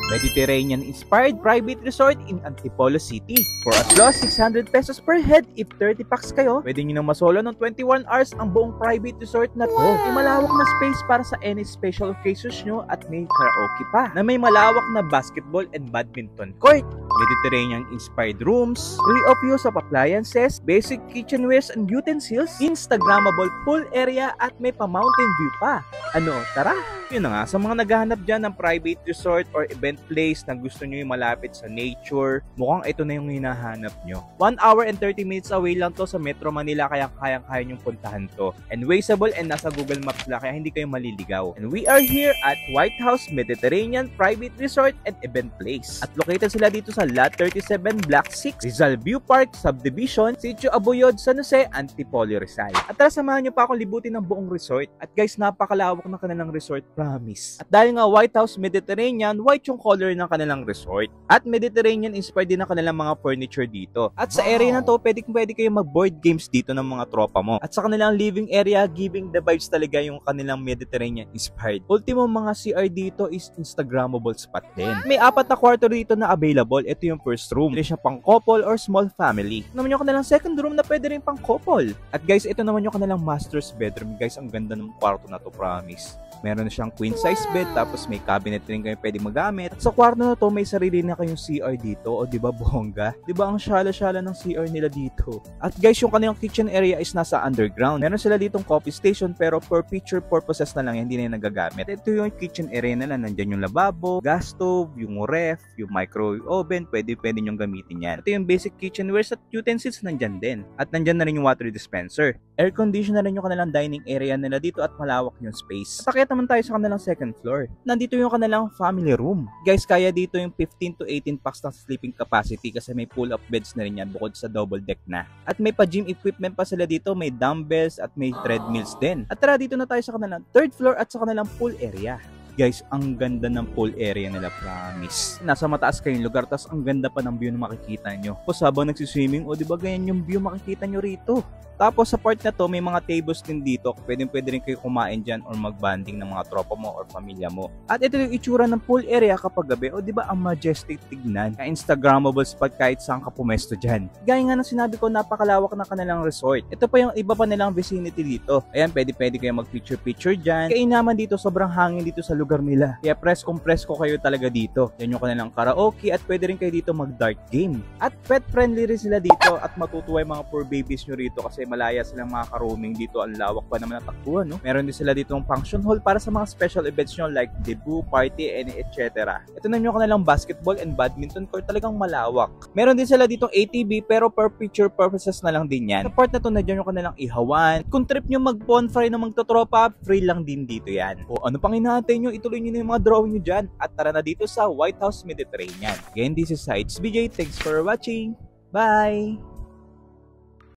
Mediterranean-inspired private resort in Antipolo City. For as low as 600 pesos per head, if 30 packs kayo, pwede nyo nang masolo ng 21 hours ang buong private resort na to. May malawak na space para sa any special occasions nyo at may karaoke pa, na may malawak na basketball and badminton court. Mediterranean-inspired rooms, free of use of appliances, basic kitchenwares and utensils, Instagrammable pool area at may pa-mountain view pa. Ano, tara! Yun na nga, sa mga naghahanap dyan ng private resort or event place na gusto nyo yung malapit sa nature, mukhang ito na yung hinahanap nyo. 1 hour and 30 minutes away lang to sa Metro Manila, kaya kayang-kaya nyong puntahan to. And wasteable and nasa Google Maps lang, kaya hindi kayo maliligaw. And we are here at White House Mediterranean Private Resort and Event Place. At located sila dito sa Lot 37, Block 6, Rizal View Park, Subdivision, Sitio Abuyod, San Jose, Antipolo, Rizal. At tara, samahan nyo pa akong libutin ng buong resort. At guys, napakalawak na kanilang resort, promise. At dahil nga White House Mediterranean, white yung color ng kanilang resort. At Mediterranean inspired din ang kanilang mga furniture dito. At sa area na to, pwede kayo mag-board games dito ng mga tropa mo. At sa kanilang living area, giving the vibes talaga yung kanilang Mediterranean inspired. Ultimo mga CR dito is Instagrammable spot din. May 4 na kwarto dito na available. Ito yung first room. Pwede siya pang couple or small family. Ito naman yung kanilang second room na pwede rin pang couple. At guys, ito naman yung kanilang master's bedroom. Guys, ang ganda ng kwarto na to, promise. Meron na siyang queen size bed, tapos may cabinet rin kayo pwede magamit. At sa kwarto na to, may sarili na kayong CR dito. O diba, bongga? Diba ang syala-syala ng CR nila dito? At guys, yung kanilang kitchen area is nasa underground. Meron sila ditong coffee station, pero for picture purposes na lang, hindi na yung nagagamit. Ito yung kitchen area nila. Nandyan yung lababo, gas stove, yung ref, yung microwave oven, pwede nyong gamitin yan. Ito yung basic kitchenwares at utensils, nandyan din. At nandyan na rin yung water dispenser. Air conditioner rin yung kanilang dining area nila dito at malawak yung space. At naman tayo sa kanilang second floor. Nandito yung kanilang family room. Guys, kaya dito yung 15 to 18 packs ng sleeping capacity kasi may pull-up beds na rin yan bukod sa double deck na. At may pa-gym equipment pa sila dito, may dumbbells at may treadmills din. At tara, dito na tayo sa kanilang third floor at sa kanilang pool area. Guys, ang ganda ng pool area nila, promise. Nasa mataas kayong lugar, tas ang ganda pa ng view na makikita nyo. Tapos habang nagsiswimming, o diba ganyan yung view makikita nyo rito. Tapos sa part na to, may mga tables din dito. Pwede rin kayo kumain dyan or mag-banding ng mga tropa mo or pamilya mo. At ito yung itsura ng pool area kapag gabi. O diba ang majestic tignan? Ka-Instagrammable spot kahit saan ka pumesto dyan. Gaya nga ng sinabi ko, napakalawak na kanilang resort. Ito pa yung iba pa nilang vicinity dito. Ayan, pwede kayo mag-picture dyan. Kaya naman dito, sobrang hangin dito sa lugar nila. Kaya press ko kayo talaga dito. Yan yung kanilang karaoke at pwede rin kayo dito mag-dart game. At pet friendly rin sila dito at matutuwa yung mga poor babies nyo rito kasi malaya silang mga ka-roaming dito. Ang lawak pa naman ng takbuhan, no? Meron din sila dito ng function hall para sa mga special events nyo like debut, party, and etc. Ito na yung kanilang basketball and badminton court, talagang malawak. Meron din sila dito ATV pero for picture purposes na lang din yan. Sa part na to, nandiyan yung kanilang ihawan. Kung trip nyo mag-bonfire na magtotropa, free lang din dito yan. O ano pang hinahantay nyo, ituloy nyo na yung mga drawing nyo dyan. At tara na dito sa White House Mediterranean. Again, this is Sides BJ. Thanks for watching. Bye!